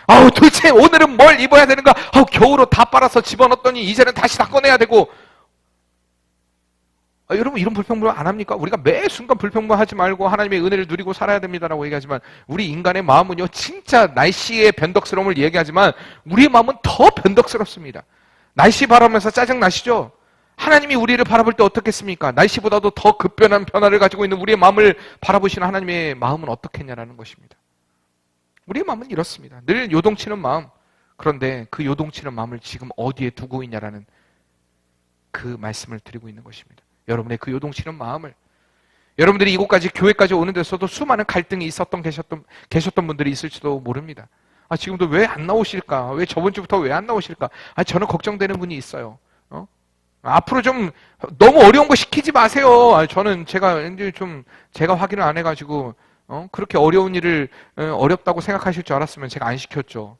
아우 도대체 오늘은 뭘 입어야 되는가, 아우 겨울옷 다 빨아서 집어넣었더니 이제는 다시 다 꺼내야 되고. 여러분 이런 불평불만 안 합니까? 우리가 매 순간 불평불만하지 말고 하나님의 은혜를 누리고 살아야 됩니다라고 얘기하지만 우리 인간의 마음은요 진짜 날씨의 변덕스러움을 얘기하지만 우리의 마음은 더 변덕스럽습니다. 날씨 바라면서 짜증 나시죠? 하나님이 우리를 바라볼 때 어떻겠습니까? 날씨보다도 더 급변한 변화를 가지고 있는 우리의 마음을 바라보시는 하나님의 마음은 어떻겠냐라는 것입니다. 우리의 마음은 이렇습니다. 늘 요동치는 마음. 그런데 그 요동치는 마음을 지금 어디에 두고 있냐라는 그 말씀을 드리고 있는 것입니다. 여러분의 그 요동치는 마음을, 여러분들이 이곳까지 교회까지 오는 데서도 수많은 갈등이 계셨던 분들이 있을지도 모릅니다. 지금도 왜 안 나오실까? 왜 저번 주부터 왜 안 나오실까? 저는 걱정되는 분이 있어요. 앞으로 좀 너무 어려운 거 시키지 마세요. 저는 제가 확인을 안 해가지고 그렇게 어려운 일을 어렵다고 생각하실 줄 알았으면 제가 안 시켰죠.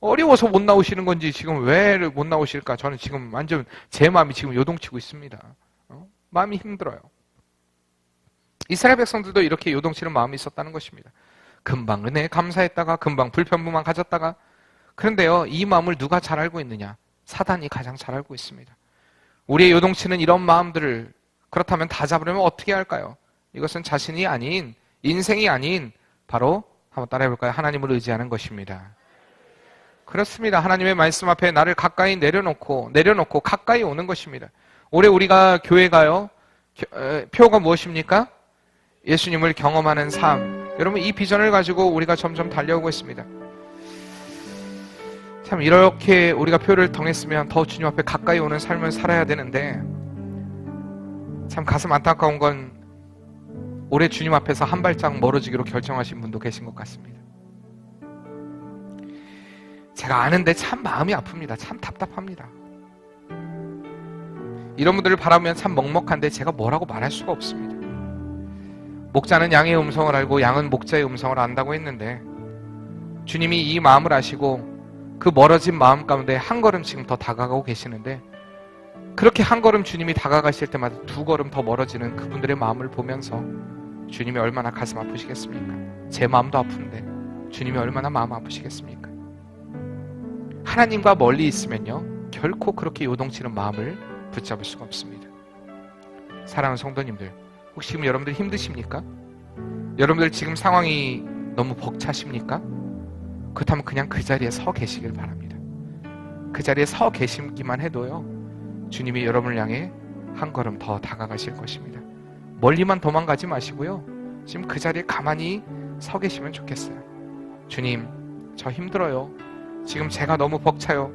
어려워서 못 나오시는 건지 지금 왜 못 나오실까? 저는 지금 완전 제 마음이 지금 요동치고 있습니다. 마음이 힘들어요. 이스라엘 백성들도 이렇게 요동치는 마음이 있었다는 것입니다. 금방 은혜에 감사했다가 금방 불평불만 가졌다가. 그런데요, 이 마음을 누가 잘 알고 있느냐? 사단이 가장 잘 알고 있습니다. 우리의 요동치는 이런 마음들을 그렇다면 다 잡으려면 어떻게 할까요? 이것은 자신이 아닌, 인생이 아닌 바로 한번 따라해볼까요? 하나님을 의지하는 것입니다. 그렇습니다. 하나님의 말씀 앞에 나를 가까이 내려놓고 가까이 오는 것입니다. 올해 우리가 교회가요, 표가 무엇입니까? 예수님을 경험하는 삶. 여러분 이 비전을 가지고 우리가 점점 달려오고 있습니다. 참 이렇게 우리가 표를 정했으면 더 주님 앞에 가까이 오는 삶을 살아야 되는데 참 가슴 안타까운 건 올해 주님 앞에서 한 발짝 멀어지기로 결정하신 분도 계신 것 같습니다. 제가 아는데 참 마음이 아픕니다. 참 답답합니다. 이런 분들을 바라보면 참 먹먹한데 제가 뭐라고 말할 수가 없습니다. 목자는 양의 음성을 알고 양은 목자의 음성을 안다고 했는데 주님이 이 마음을 아시고 그 멀어진 마음 가운데 한 걸음 지금 더 다가가고 계시는데 그렇게 한 걸음 주님이 다가가실 때마다 두 걸음 더 멀어지는 그분들의 마음을 보면서 주님이 얼마나 가슴 아프시겠습니까? 제 마음도 아픈데 주님이 얼마나 마음 아프시겠습니까? 하나님과 멀리 있으면요 결코 그렇게 요동치는 마음을 붙잡을 수가 없습니다. 사랑하는 성도님들, 혹시 지금 여러분들 힘드십니까? 여러분들 지금 상황이 너무 벅차십니까? 그렇다면 그냥 그 자리에 서 계시길 바랍니다. 그 자리에 서 계시기만 해도요 주님이 여러분을 향해 한 걸음 더 다가가실 것입니다. 멀리만 도망가지 마시고요 지금 그 자리에 가만히 서 계시면 좋겠어요. 주님, 저 힘들어요. 지금 제가 너무 벅차요.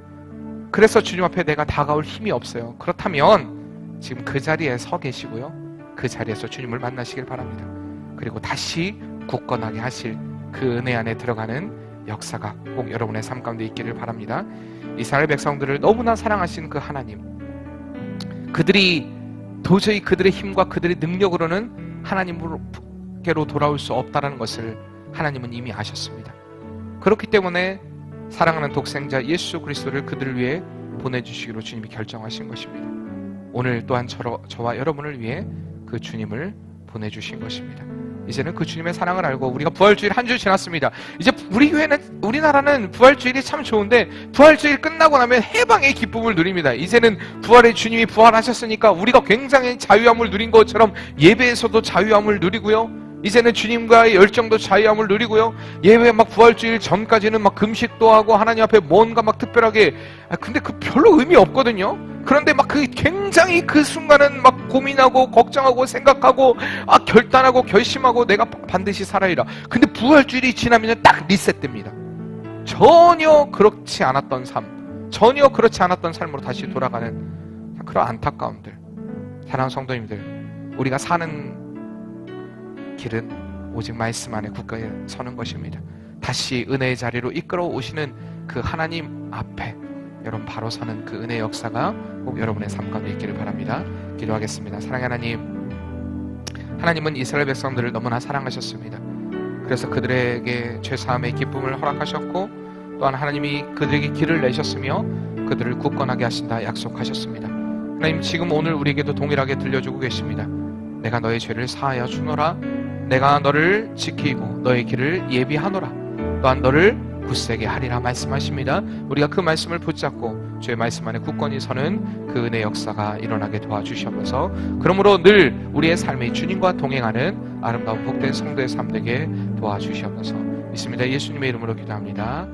그래서 주님 앞에 내가 다가올 힘이 없어요. 그렇다면 지금 그 자리에 서 계시고요 그 자리에서 주님을 만나시길 바랍니다. 그리고 다시 굳건하게 하실 그 은혜 안에 들어가는 역사가 꼭 여러분의 삶 가운데 있기를 바랍니다. 이스라엘 백성들을 너무나 사랑하신 그 하나님, 그들이 도저히 그들의 힘과 그들의 능력으로는 하나님께로 돌아올 수 없다는 것을 하나님은 이미 아셨습니다. 그렇기 때문에 사랑하는 독생자 예수 그리스도를 그들을 위해 보내주시기로 주님이 결정하신 것입니다. 오늘 또한 저와 여러분을 위해 그 주님을 보내주신 것입니다. 이제는 그 주님의 사랑을 알고 우리가 부활주일 한 주 지났습니다. 이제 우리나라는 부활주일이 참 좋은데 부활주일 끝나고 나면 해방의 기쁨을 누립니다. 이제는 부활의 주님이 부활하셨으니까 우리가 굉장히 자유함을 누린 것처럼 예배에서도 자유함을 누리고요. 이제는 주님과의 열정도 자유함을 누리고요. 예배 막 부활주일 전까지는 막 금식도 하고 하나님 앞에 뭔가 막 특별하게 근데 그 별로 의미 없거든요. 그런데 막 그 굉장히 그 순간은 막 고민하고 걱정하고 생각하고 결단하고 결심하고 내가 반드시 살아이라. 근데 부활주일이 지나면 딱 리셋됩니다. 전혀 그렇지 않았던 삶, 전혀 그렇지 않았던 삶으로 다시 돌아가는 그런 안타까움들. 사랑하는 성도님들, 우리가 사는 길은 오직 말씀 안에 굳게 서는 것입니다. 다시 은혜의 자리로 이끌어 오시는 그 하나님 앞에 여러분 바로 서는 그 은혜의 역사가 꼭 여러분의 삶 가운데 있기를 바랍니다. 기도하겠습니다. 사랑의 하나님, 하나님은 이스라엘 백성들을 너무나 사랑하셨습니다. 그래서 그들에게 죄사함의 기쁨을 허락하셨고, 또한 하나님이 그들에게 길을 내셨으며 그들을 굳건하게 하신다 약속하셨습니다. 하나님, 지금 오늘 우리에게도 동일하게 들려주고 계십니다. 내가 너의 죄를 사하여 주노라. 내가 너를 지키고 너의 길을 예비하노라. 또한 너를 굳세게 하리라 말씀하십니다. 우리가 그 말씀을 붙잡고 주의 말씀 안에 굳건히 서는 그 은혜 역사가 일어나게 도와주시옵소서. 그러므로 늘 우리의 삶에 주님과 동행하는 아름다운 복된 성도의 삶 되게 도와주시옵소서. 믿습니다. 예수님의 이름으로 기도합니다.